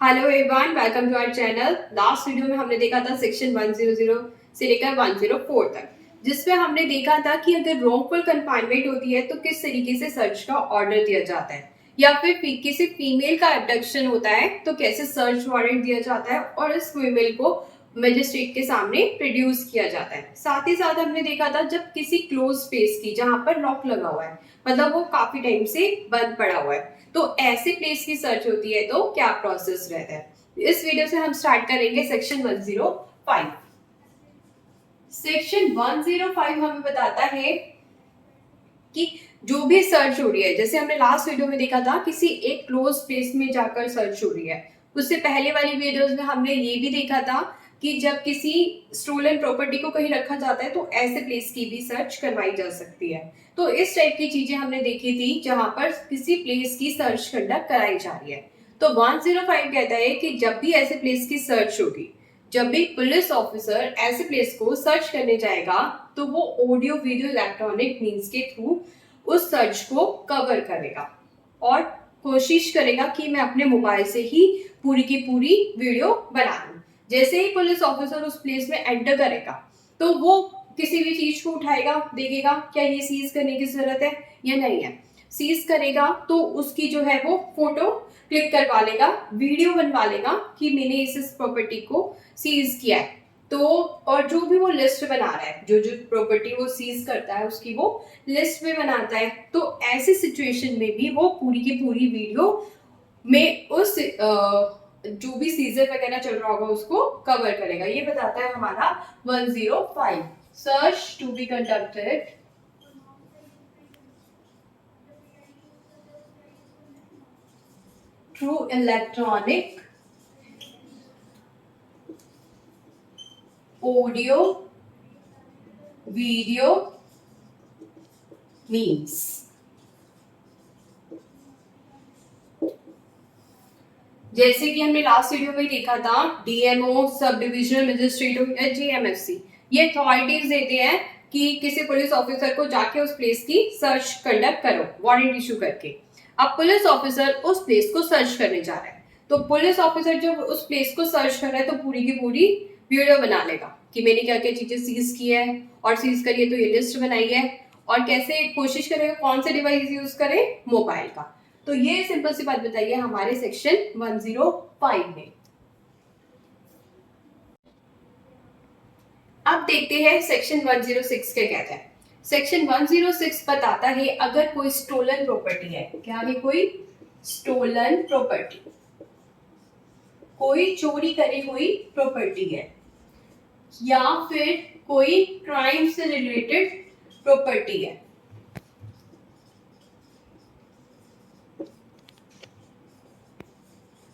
Hello everyone, welcome to our channel. Last video में हमने देखा था सेक्शन 100 से लेकर 104 तक, जिसमें हमने देखा था कि अगर रॉन्गफुल कन्फाइनमेंट होती है तो किस तरीके से सर्च का ऑर्डर दिया जाता है, या फिर किसी फीमेल का अबडक्शन होता है तो कैसे सर्च वारंट दिया जाता है और इस फीमेल को मजिस्ट्रेट के सामने प्रोड्यूस किया जाता है। साथ ही साथ हमने देखा था जब किसी क्लोज स्पेस की, जहां पर लॉक लगा हुआ है, मतलब वो काफी टाइम से बंद पड़ा हुआ है, तो ऐसे प्लेस की सर्च होती है तो क्या प्रोसेस रहता है। इस वीडियो से हम स्टार्ट करेंगे सेक्शन 105। सेक्शन 105 हमें बताता है कि जो भी सर्च हो रही है, जैसे हमने लास्ट वीडियो में देखा था किसी एक क्लोज स्पेस में जाकर सर्च हो रही है, उससे पहले वाली वीडियोस में हमने ये भी देखा था कि जब किसी स्टोलन प्रॉपर्टी को कहीं रखा जाता है तो ऐसे प्लेस की भी सर्च करवाई जा सकती है। तो इस टाइप की चीजें हमने देखी थी जहां पर किसी प्लेस की सर्च कंडक्ट कराई जा रही है। तो 105 कहता है कि जब भी ऐसे प्लेस की सर्च होगी, जब भी पुलिस ऑफिसर ऐसे प्लेस को सर्च करने जाएगा, तो वो ऑडियो वीडियो इलेक्ट्रॉनिक मीन्स के थ्रू उस सर्च को कवर करेगा और कोशिश करेगा कि मैं अपने मोबाइल से ही पूरी की पूरी वीडियो बना लूं। जैसे ही पुलिस ऑफिसर उस प्लेस में एंटर करेगा तो वो किसी भी चीज को उठाएगा, देखेगा क्या ये सीज करने की जरूरत है या नहीं है। सीज करेगा तो उसकी जो है वो फोटो क्लिक करवा लेगा, वीडियो बनवा लेगा कि मैंने इस प्रॉपर्टी को सीज किया है। तो और जो भी वो लिस्ट बना रहा है, जो जो प्रॉपर्टी वो सीज करता है उसकी वो लिस्ट में बनाता है, तो ऐसी सिचुएशन में भी वो पूरी की पूरी वीडियो में उस जो भी सीजर वगैरह चल रहा होगा उसको कवर करेगा। ये बताता है हमारा 105। Search to be conducted through electronic audio video means. जैसे कि हमने लास्ट वीडियो में देखा था, डीएमओ, सब डिविजनल मजिस्ट्रेट या जीएमएफसी, ये अथॉरिटीज देते हैं कि किसी पुलिस ऑफिसर को जाके उस प्लेस की सर्च कंडक्ट करो, वारंट इशू करके। अब पुलिस ऑफिसर उस प्लेस को सर्च करने जा रहा है, तो पुलिस ऑफिसर जब उस प्लेस को सर्च कर रहा है तो पूरी की पूरी वीडियो बना लेगा कि मैंने क्या क्या चीजें सीज की है, और सीज करिए तो ये लिस्ट बनाई है, और कैसे कोशिश करेगा कौन से डिवाइस यूज करे, मोबाइल का। तो ये सिंपल सी बात बताइए हमारे सेक्शन 105 में। अब देखते हैं सेक्शन 106 क्या कहता है। सेक्शन 106 बताता है अगर कोई स्टोलन प्रॉपर्टी है, क्या है, कोई स्टोलन प्रॉपर्टी, कोई चोरी करी हुई प्रॉपर्टी है, या फिर कोई क्राइम से रिलेटेड प्रॉपर्टी है,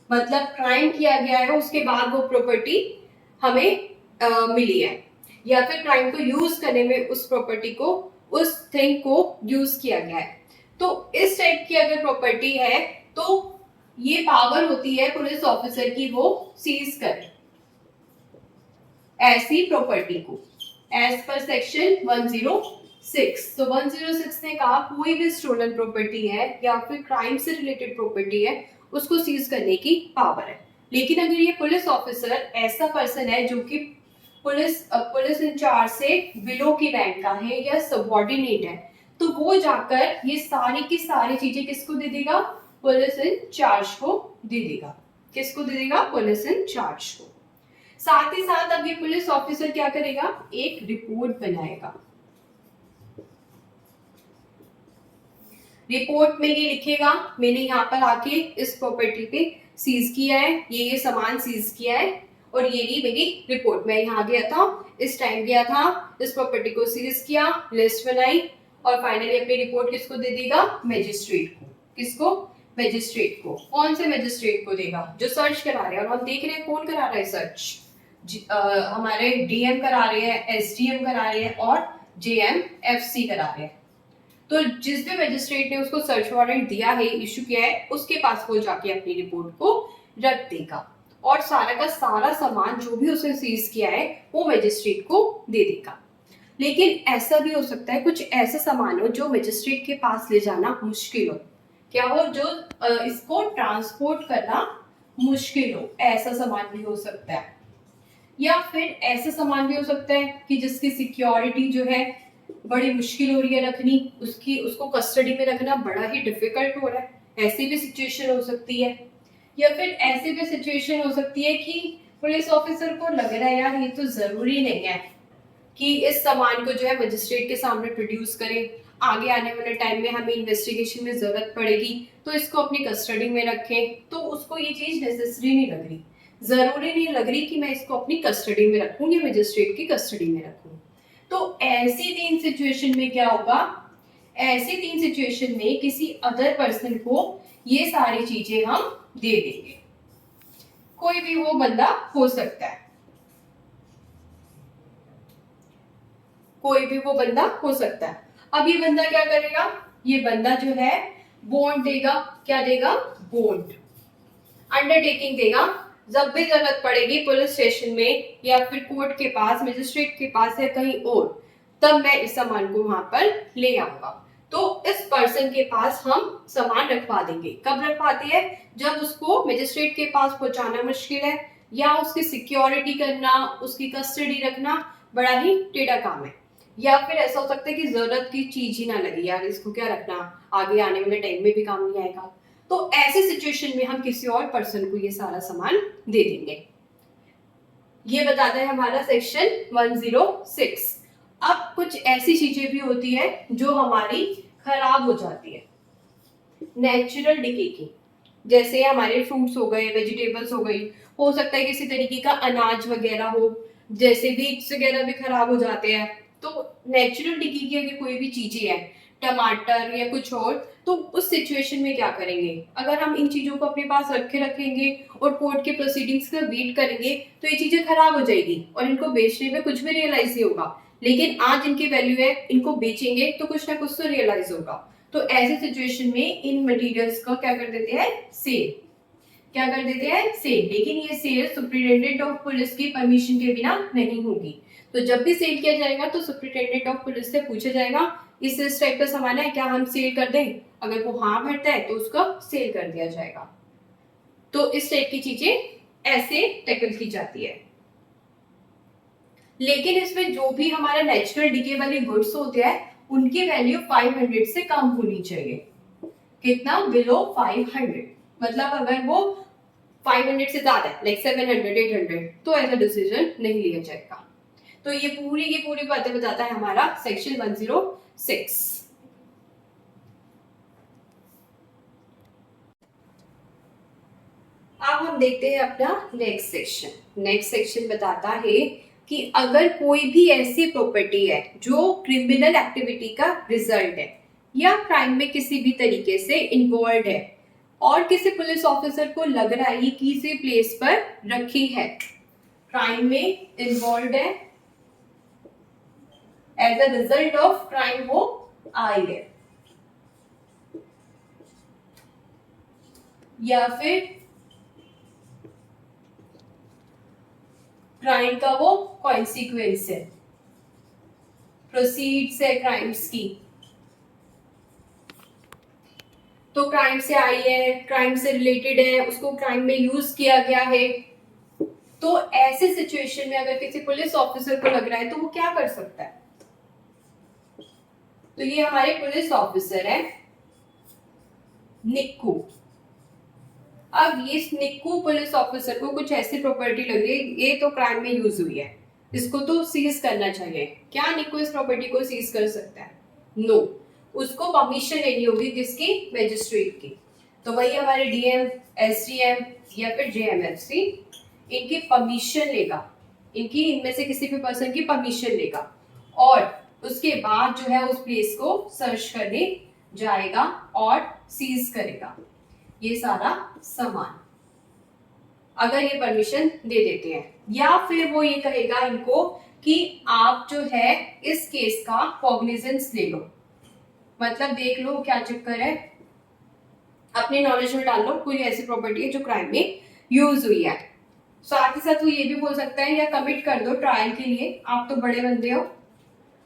मतलब क्राइम किया गया है उसके बाद वो प्रॉपर्टी हमें मिली है, या फिर क्राइम को यूज करने में उस प्रॉपर्टी को, उस थिंग को यूज किया गया है। तो इस टाइप की अगर प्रॉपर्टी है तो ये पावर होती है पुलिस ऑफिसर की, वो सीज करे ऐसी प्रॉपर्टी को एज पर सेक्शन 106। तो 106 ने कहा कोई भी स्टोलन प्रॉपर्टी है या फिर क्राइम से रिलेटेड प्रॉपर्टी है, उसको सीज करने की पावर है। लेकिन अगर ये पुलिस ऑफिसर ऐसा पर्सन है जो कि पुलिस इंचार्ज से बिलो की रैंक का है या सबऑर्डिनेट है, तो वो जाकर ये सारी की सारी चीजें किसको दे देगा, पुलिस इंचार्ज को दे देगा। किसको दे देगा, पुलिस इंचार्ज को। साथ ही साथ अब ये पुलिस ऑफिसर क्या करेगा, एक रिपोर्ट बनाएगा। रिपोर्ट में ये लिखेगा मैंने यहाँ पर आके इस प्रॉपर्टी पे सीज किया है, ये सामान सीज किया है, और ये रही मेरी रिपोर्ट। मैं यहाँ गया था, इस टाइम गया था, इस प्रॉपर्टी को सीज किया, लिस्ट बनाई, और फाइनली अपनी रिपोर्ट किसको दे देगा, मजिस्ट्रेट को। किसको, मजिस्ट्रेट को। कौन से मजिस्ट्रेट को देगा, जो सर्च करा रहे हैं। और हम देख रहे हैं कौन करा रहा है सर्च, हमारे डीएम करा रहे हैं, एसडीएम करा रहे हैं, और जेएमएफसी करा रहे हैं। तो जिस भी मजिस्ट्रेट ने उसको सर्च वारंट दिया है, इशू किया है, उसके पास वो जाके अपनी रिपोर्ट को रख देगा, और सारा का सारा सामान जो भी उसने सीज किया है वो मजिस्ट्रेट को दे देगा। लेकिन ऐसा भी हो सकता है कुछ ऐसा सामान हो जो मजिस्ट्रेट के पास ले जाना मुश्किल हो, क्या हो, जो इसको ट्रांसपोर्ट करना मुश्किल हो, ऐसा सामान भी हो सकता है। या फिर ऐसा सामान भी हो सकता है कि जिसकी सिक्योरिटी जो है बड़ी मुश्किल हो रही है रखनी, उसको कस्टडी में रखना बड़ा ही डिफिकल्ट हो रहा है, ऐसी भी सिचुएशन हो सकती है। या फिर ऐसी भी सिचुएशन हो सकती है कि पुलिस ऑफिसर को लग रहा है यार ये तो जरूरी नहीं है कि इस सामान को जो है मजिस्ट्रेट के सामने प्रोड्यूस करें, आगे आने वाले टाइम में हमें इन्वेस्टिगेशन में जरूरत पड़ेगी तो इसको अपनी कस्टडी में रखें, तो उसको ये चीज नेसेसरी नहीं लग रही, जरूरी नहीं लग रही कि मैं इसको अपनी कस्टडी में रखूं या मजिस्ट्रेट की कस्टडी में रखूं। तो ऐसी तीन सिचुएशन में क्या होगा, ऐसी तीन सिचुएशन में किसी अदर पर्सन को ये सारी चीजें हम दे देंगे। कोई भी वो बंदा हो सकता है, कोई भी वो बंदा हो सकता है। अब ये बंदा क्या करेगा, ये बंदा जो है बॉन्ड देगा, क्या देगा, बॉन्ड, अंडरटेकिंग देगा। जब भी जरूरत पड़ेगी पुलिस स्टेशन में या फिर कोर्ट के पास, मजिस्ट्रेट के पास या कहीं और, तब मैं इस सामान को वहां पर ले आऊंगा। तो इस पर्सन के पास हम सामान रखवा देंगे। कब रखवाते हैं, जब उसको मजिस्ट्रेट के पास पहुंचाना मुश्किल है या उसकी सिक्योरिटी करना, उसकी कस्टडी रखना बड़ा ही टेढ़ा काम है, या फिर ऐसा हो सकता है कि जरूरत की चीज ही ना लगे, यार इसको क्या रखना, आगे आने वाले टाइम में भी काम नहीं आएगा। तो ऐसे सिचुएशन में हम किसी और पर्सन को ये सारा सामान दे देंगे। ये बताता है हमारा सेक्शन 106। अब कुछ ऐसी चीजें भी होती है जो हमारी खराब हो जाती है, नेचुरल डिके की, जैसे हमारे फ्रूट्स हो गए, वेजिटेबल्स हो गई, हो सकता है किसी तरीके का अनाज वगैरह हो, जैसे बीट्स वगैरह भी खराब हो जाते हैं। तो नेचुरल डिके की अगर कोई भी चीजें हैं, टमाटर या कुछ और, तो उस सिचुएशन में क्या करेंगे, अगर हम इन चीजों को अपने पास रखे रखेंगे और कोर्ट के प्रोसीडिंग्स का वेट करेंगे तो ये चीजें खराब हो जाएगी और इनको बेचने में कुछ भी रियलाइज नहीं होगा। लेकिन आज इनकी वैल्यू है, इनको बेचेंगे तो कुछ ना कुछ तो रियलाइज होगा। तो ऐसे सिचुएशन में इन मटेरियल्स को क्या कर देते हैं, सेल, क्या कर देते हैं, सेल। लेकिन ये सेल सुप्रिटेंडेंट ऑफ पुलिस की परमिशन के बिना नहीं होगी। तो जब भी सेल किया जाएगा तो सुप्रिटेंडेंट ऑफ पुलिस से पूछा जाएगा इस टाइप का सामान है, क्या हम सेल कर दें, अगर वो हाँ भरता है तो उसका सेल कर दिया जाएगा। तो इस टाइप की चीजें ऐसे टैकल की जाती है। लेकिन इसमें जो भी हमारा नेचुरल डिके वाले गुड्स होते हैं उनकी वैल्यू 500 से कम होनी चाहिए। कितना, बिलो 500, मतलब अगर वो 500 से ज्यादा है, लाइक 700, 800, तो ऐसा डिसीजन नहीं लिया जाएगा। तो ये पूरी की पूरी बातें बताता है हमारा सेक्शन 106। अब हम देखते हैं अपना नेक्स्ट सेक्शन। नेक्स्ट सेक्शन बताता है कि अगर कोई भी ऐसी प्रॉपर्टी है जो क्रिमिनल एक्टिविटी का रिजल्ट है या क्राइम में किसी भी तरीके से इन्वॉल्व है और किसी पुलिस ऑफिसर को लग रहा है किसी प्लेस पर रखी है, क्राइम में इन्वॉल्व है, as a result of crime वो आई है, या फिर क्राइम का वो कॉन्सिक्वेंस है, प्रोसीड्स है क्राइम्स की। तो क्राइम से आई है, क्राइम से रिलेटेड है, उसको क्राइम में यूज किया गया है। तो ऐसे सिचुएशन में अगर किसी पुलिस ऑफिसर को लग रहा है तो वो क्या कर सकता है, तो ये हमारे पुलिस ऑफिसर है निक्कू। अब ये निक्कू पुलिस ऑफिसर को कुछ ऐसी प्रॉपर्टी लग रही है, ये तो क्राइम में यूज हुई है, इसको तो सीज करना चाहिए। क्या निक्कू इस प्रॉपर्टी को सीज कर सकता है, नो, उसको परमिशन लेनी होगी किसकी, मैजिस्ट्रेट की। तो वही हमारे डीएम, एसडीएम या फिर जेएमएफसी इनकी परमिशन लेगा, इनकी इनमें से किसी भी पर्सन की परमिशन लेगा और उसके बाद जो है उस प्लेस को सर्च करने जाएगा और सीज करेगा ये सारा सामान, अगर ये परमिशन दे देते हैं। या फिर वो ये कहेगा इनको कि आप जो है इस केस का कॉग्निजेंस ले लो, मतलब देख लो क्या चक्कर है, अपने नॉलेज में डाल लो, कोई ऐसी प्रॉपर्टी है जो क्राइम में यूज हुई है। साथ ही साथ वो ये भी बोल सकता है या कमिट कर दो ट्रायल के लिए, आप तो बड़े बंदे हो,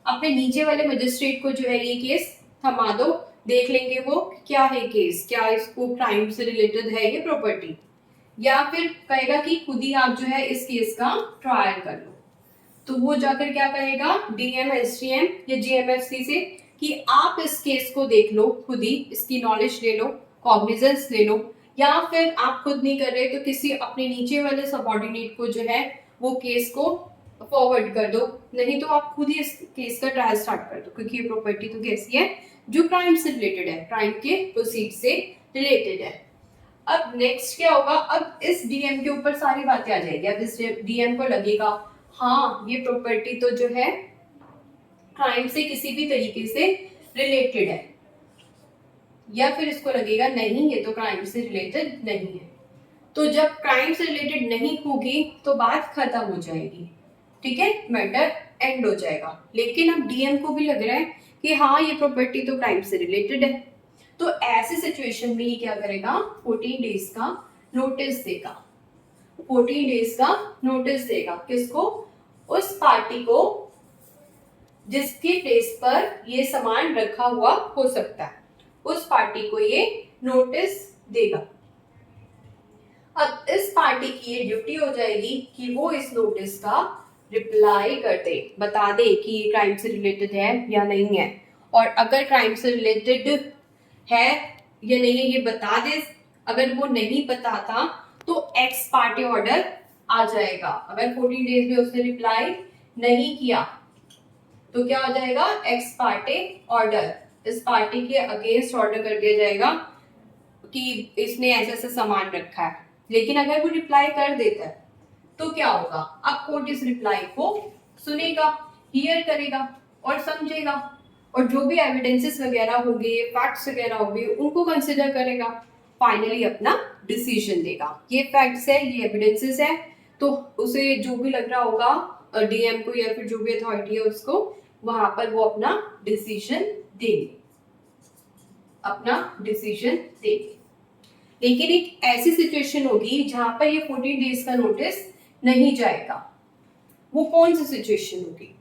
अपने नीचे वाले मजिस्ट्रेट को जो है ये केस थमा दो, देख लेंगे वो क्या है केस, क्या इसको क्राइम से रिलेटेड है ये प्रॉपर्टी, या फिर कहेगा कि खुद ही आप जो है इस केस का ट्रायल कर लो। तो वो जाकर क्या कहेगा डीएम एसडीएम या जीएमएफसी से कि आप इस केस को देख लो, खुद ही इसकी नॉलेज ले लो, कॉग्निजेंस ले लो, या फिर आप खुद नहीं कर रहे तो किसी अपने नीचे वाले सबऑर्डिनेट को जो है वो केस को फॉरवर्ड कर दो, नहीं तो आप खुद ही इस केस का ट्रायल स्टार्ट कर दो, क्योंकि ये प्रॉपर्टी तो कैसी है जो क्राइम से रिलेटेड है, क्राइम के प्रोसीड से रिलेटेड है। अब नेक्स्ट क्या होगा, अब इस डीएम के ऊपर सारी बातें आ जाएगी। अब इस डीएम को लगेगा हाँ ये प्रॉपर्टी तो जो है क्राइम से किसी भी तरीके से रिलेटेड है, या फिर इसको लगेगा नहीं ये तो क्राइम से रिलेटेड नहीं है। तो जब क्राइम से रिलेटेड नहीं होगी तो बात खत्म हो जाएगी, ठीक है, मैटर एंड हो जाएगा। लेकिन अब डीएम को भी लग रहा है कि हाँ ये प्रॉपर्टी तो क्राइम से रिलेटेड है, तो ऐसी सिचुएशन में ये क्या करेगा 14 डेज का नोटिस देगा। 14 डेज का नोटिस देगा किसको, उस पार्टी को जिसके प्लेस पर ये सामान रखा हुआ हो सकता है, उस पार्टी को ये नोटिस देगा। अब इस पार्टी की ये ड्यूटी हो जाएगी कि वो इस नोटिस का रिप्लाई कर दे, बता दे कि ये क्राइम से रिलेटेड है या नहीं है, और अगर क्राइम से रिलेटेड है या नहीं है ये बता दे। अगर वो नहीं बताता तो एक्स पार्टी ऑर्डर आ जाएगा। अगर 14 डेज में उसने रिप्लाई नहीं किया तो क्या हो जाएगा एक्स पार्टी ऑर्डर, इस पार्टी के अगेंस्ट ऑर्डर कर दिया जाएगा कि इसने ऐसा ऐसा सामान रखा है। लेकिन अगर वो रिप्लाई कर देता है तो क्या होगा, अब कोर्ट इस रिप्लाई को सुनेगा, हियर करेगा और समझेगा, और जो भी एविडेंसेस वगैरह होंगे, फैक्ट्स वगैरह होंगे, उनको कंसिडर करेगा, फाइनली अपना डिसीजन देगा। ये फैक्ट्स है, ये एविडेंसेस है, तो उसे जो भी लग रहा होगा डीएम को या फिर जो भी अथॉरिटी है उसको, वहां पर वो अपना डिसीजन देंगे, अपना डिसीजन देंगे। लेकिन एक ऐसी सिचुएशन होगी जहां पर ये 14 डेज का नोटिस नहीं जाएगा। वो कौन सी सिचुएशन होगी,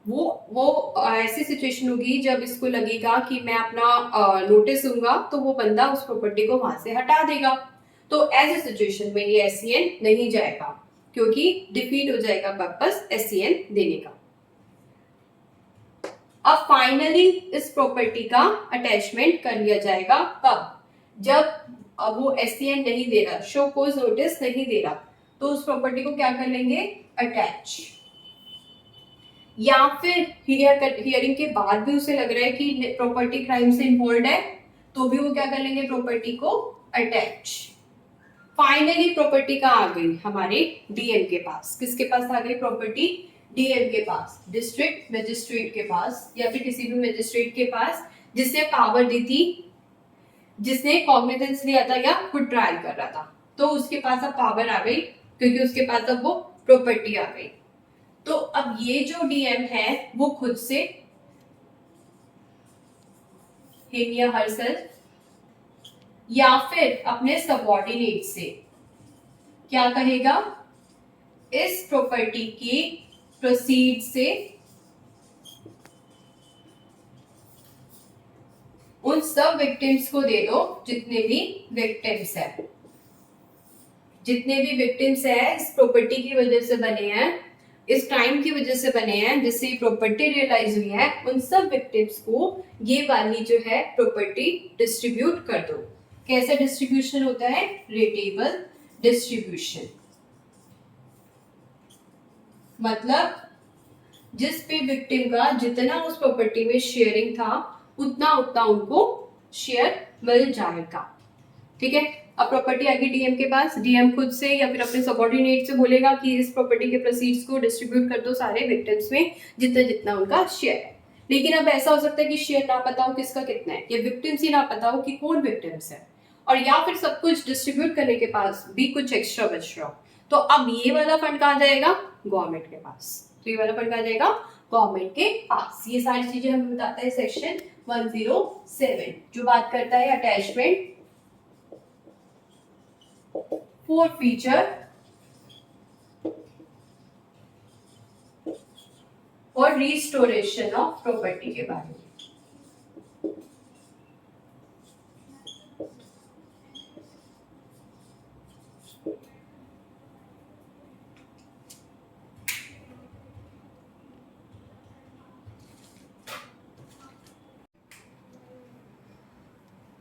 वो ऐसी सिचुएशन होगी जब इसको लगेगा कि मैं अपना नोटिस दूंगा तो वो बंदा उस प्रॉपर्टी को वहां से हटा देगा। तो ऐसी सिचुएशन में ये एससीएन नहीं जाएगा, क्योंकि डिफीट हो जाएगा पर्पस एससीएन देने का। अब फाइनली इस प्रॉपर्टी का अटैचमेंट कर लिया जाएगा कब, जब अब वो एससीएन नहीं दे रहा, शो कोज नोटिस नहीं दे रहा, तो उस प्रॉपर्टी को क्या कर लेंगे अटैच। या फिर हियरिंग के बाद भी उसे लग रहा है कि प्रॉपर्टी क्राइम से इन्वॉल्व है, तो भी वो क्या कर लेंगे प्रॉपर्टी को अटैच। फाइनली प्रॉपर्टी का आ गई हमारे डीएम के पास, किसके पास आ गई प्रॉपर्टी, डीएम के पास, डिस्ट्रिक्ट मजिस्ट्रेट के पास, या फिर किसी भी मजिस्ट्रेट के पास जिसने पावर दी थी, जिसने कॉग्निजेंस लिया था या खुद ट्रायल कर रहा था, तो उसके पास अब पावर आ गई, क्योंकि उसके पास अब वो प्रॉपर्टी आ गई। तो अब ये जो डीएम है वो खुद से हिम या हरसेल्फ या फिर अपने सबऑर्डिनेट से क्या कहेगा, इस प्रॉपर्टी की प्रोसीड से उन सब विक्टिम्स को दे दो, जितने भी विक्टिम्स है, जितने भी विक्टिम्स है इस प्रॉपर्टी की वजह से बने हैं, इस क्राइम की वजह से बने हैं, जिससे प्रॉपर्टी रियलाइज हुई है, उन सब विक्टिम्स को ये वाली जो है प्रॉपर्टी डिस्ट्रीब्यूट कर दो। कैसा डिस्ट्रीब्यूशन होता है, रेटेबल डिस्ट्रीब्यूशन, मतलब जिस भी विक्टिम का जितना उस प्रॉपर्टी में शेयरिंग था उतना उतना उनको शेयर मिल जाएगा, ठीक है। अब प्रॉपर्टी आएगी डीएम के पास, डीएम खुद से या फिर अपने सबऑर्डिनेट से बोलेगा कि इस प्रॉपर्टी के प्रोसीड्स को डिस्ट्रीब्यूट कर दो सारे विक्टिम्स में जितना जितना उनका शेयर है। लेकिन अब ऐसा हो सकता है कि शेयर ना पता हो किसका कितना है, या विक्टिम्स ही ना पता हो कि कौन विक्टिम्स है, और या फिर सब कुछ डिस्ट्रीब्यूट करने के पास भी कुछ एक्स्ट्रा बच रहा हो, तो अब ये वाला फंड कहाँ जाएगा, गवर्नमेंट के पास। तो ये वाला फंड कहाँ जाएगा, गवर्नमेंट के पास। ये सारी चीजें हमें बताता है सेक्शन 107 जो बात करता है अटैचमेंट, forfeiture और रिस्टोरेशन ऑफ प्रॉपर्टी के बारे में।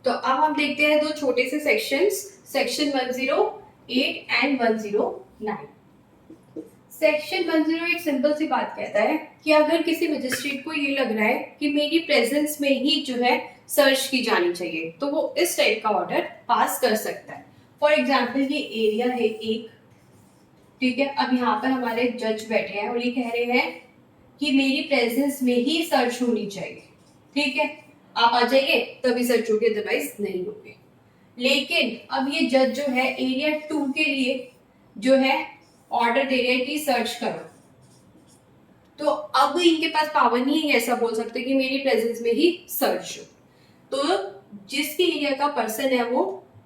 तो अब हम देखते हैं दो छोटे से sections, section 108 and 109। Section 108 simple सी बात कहता है कि अगर किसी मजिस्ट्रेट को ये लग रहा है कि मेरी प्रेजेंस में ही जो है सर्च की जानी चाहिए, तो वो इस टाइप का ऑर्डर पास कर सकता है। फॉर एग्जाम्पल ये एरिया है एक, ठीक है। अब यहाँ पर हमारे जज बैठे हैं और ये कह रहे हैं कि मेरी प्रेजेंस में ही सर्च होनी चाहिए, ठीक है। आप आ जाइए तभी सर्च होगी, अदरवाइज नहीं होगी। लेकिन अब ये जज जो है एरिया 2 के लिए जो है ऑर्डर दे रहे हैं कि सर्च करो, तो अब इनके पास पावर नहीं है ऐसा बोल सकते कि मेरी प्रेजेंस में ही सर्च हो। तो जिसके एरिया का पर्सन है वो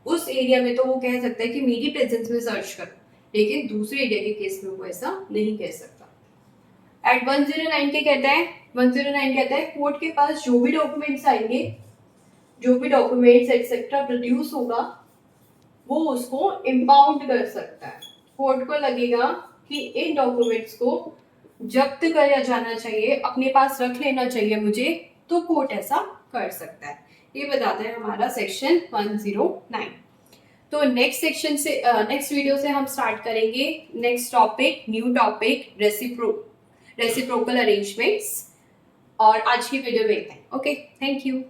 उस एरिया में तो वो कह सकता है कि मेरी प्रेजेंस में सर्च करो, लेकिन दूसरे एरिया के केस में वो ऐसा नहीं कह सकता। एट 109 के कहता है, 109 कहता है कोर्ट के पास जो भी डॉक्यूमेंट्स आएंगे, जो भी डॉक्यूमेंट्स एक्सेट्रा प्रोड्यूस होगा, वो उसको इम्पाउंड कर सकता है। कोर्ट को लगेगा कि इन डॉक्यूमेंट्स को जब्त किया जाना चाहिए, अपने पास रख लेना चाहिए मुझे, तो कोर्ट ऐसा कर सकता है। ये बताता है हमारा सेक्शन 109। तो नेक्स्ट सेक्शन से नेक्स्ट वीडियो से हम स्टार्ट करेंगे next topic, new topic, reciprocal arrangements. और आज की वीडियो में इतना। Okay, thank you.